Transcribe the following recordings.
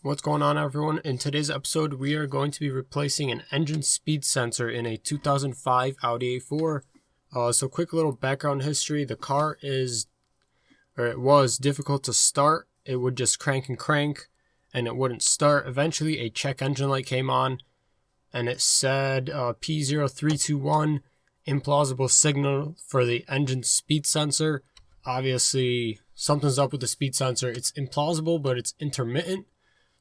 What's going on, everyone? In today's episode, we are going to be replacing an engine speed sensor in a 2005 Audi A4. So quick little background history. The car was difficult to start. It would just crank and it wouldn't start. Eventually a check engine light came on and it said P0321, implausible signal for the engine speed sensor. Obviously something's up with the speed sensor. It's implausible, but it's intermittent.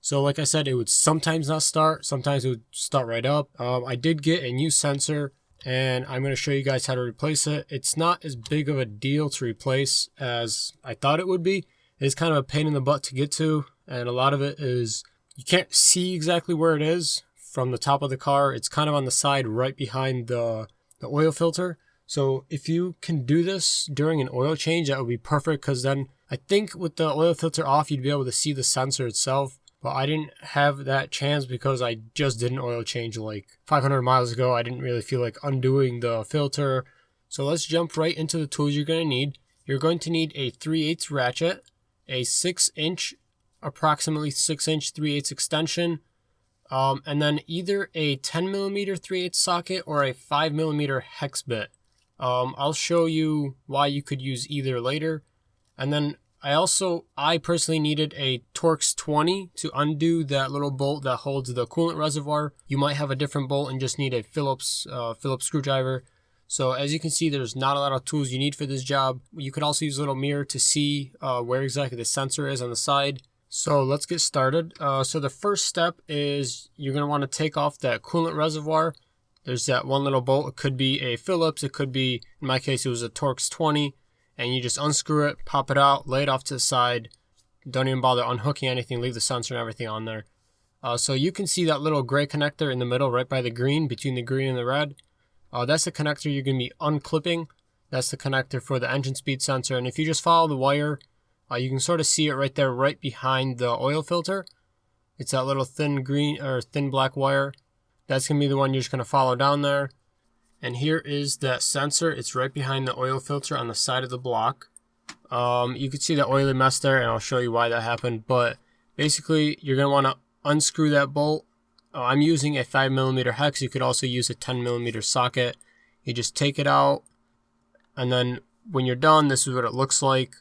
So like I said, it would sometimes not start, sometimes it would start right up. I did get a new sensor and I'm going to show you guys how to replace it. It's not as big of a deal to replace as I thought it would be. It's kind of a pain in the butt to get to, and a lot of it is you can't see exactly where it is from the top of the car. It's kind of on the side right behind the oil filter. So if you can do this during an oil change, that would be perfect, because then I think with the oil filter off, you'd be able to see the sensor itself. But I didn't have that chance because I just did an oil change like 500 miles ago. I didn't really feel like undoing the filter. So let's jump right into the tools you're going to need. You're going to need a 3/8 ratchet, a 6-inch, approximately 6-inch 3/8 extension, and then either a 10mm 3/8 socket or a 5mm hex bit. I'll show you why you could use either later. And then I personally needed a torx 20 to undo that little bolt that holds the coolant reservoir. You might have a different bolt and just need a phillips screwdriver. So as you can see, there's not a lot of tools you need for this job. You could also use a little mirror to see where exactly the sensor is on the side. So let's get started. So the first step is you're going to want to take off that coolant reservoir. There's that one little bolt. It could be a Phillips. It could be, in my case, it was a torx 20. And you just unscrew it, pop it out, lay it off to the side. Don't even bother unhooking anything, leave the sensor and everything on there. So you can see that little gray connector in the middle, right by the green, between the green and the red. That's the connector you're going to be unclipping. That's the connector for the engine speed sensor. And if you just follow the wire, you can sort of see it right there, right behind the oil filter. It's that little thin green or thin black wire. That's going to be the one you're just going to follow down there. And here is that sensor. It's right behind the oil filter on the side of the block. You can see the oily mess there, and I'll show you why that happened. But basically, you're going to want to unscrew that bolt. I'm using a 5mm hex. You could also use a 10mm socket. You just take it out, and then when you're done, this is what it looks like.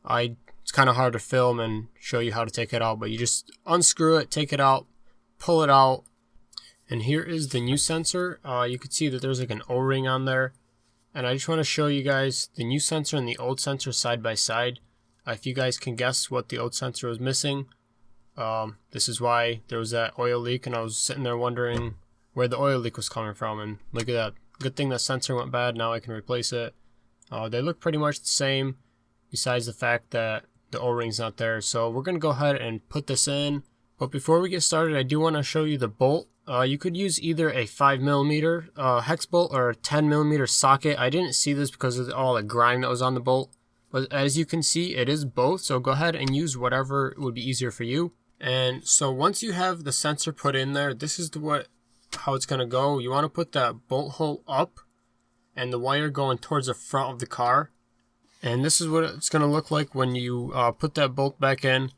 It's kind of hard to film and show you how to take it out, but you just unscrew it, take it out, pull it out. And here is the new sensor. You can see that there's like an O-ring on there. And I just want to show you guys the new sensor and the old sensor side by side. If you guys can guess what the old sensor was missing, this is why there was that oil leak. And I was sitting there wondering where the oil leak was coming from. And look at that. Good thing that sensor went bad. Now I can replace it. They look pretty much the same, besides the fact that the O-ring's not there. So we're going to go ahead and put this in. But before we get started, I do want to show you the bolt. You could use either a 5mm hex bolt or a 10mm socket. I didn't see this because of all the grime that was on the bolt. But as you can see, it is both. So go ahead and use whatever would be easier for you. And so once you have the sensor put in there, this is how it's going to go. You want to put that bolt hole up and the wire going towards the front of the car. And this is what it's going to look like when you put that bolt back in.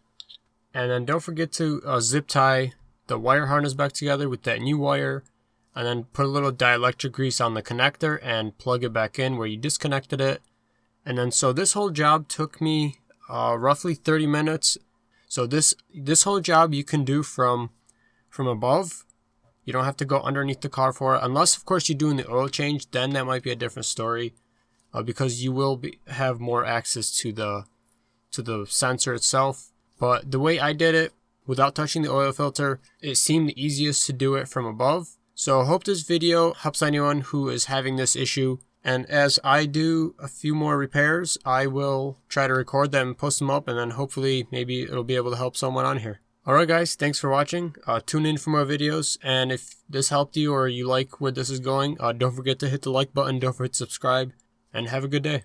And then don't forget to zip tie the wire harness back together with that new wire, and then put a little dielectric grease on the connector and plug it back in where you disconnected it. And then so this whole job took me roughly 30 minutes. So this whole job you can do from above. You don't have to go underneath the car for it, unless of course you're doing the oil change. Then that might be a different story, because you will have more access to the sensor itself. But the way I did it, without touching the oil filter, it seemed the easiest to do it from above. So I hope this video helps anyone who is having this issue. And as I do a few more repairs, I will try to record them and post them up, and then hopefully maybe it'll be able to help someone on here. Alright guys, thanks for watching. Tune in for more videos, and if this helped you or you like where this is going, don't forget to hit the like button, don't forget to subscribe, and have a good day.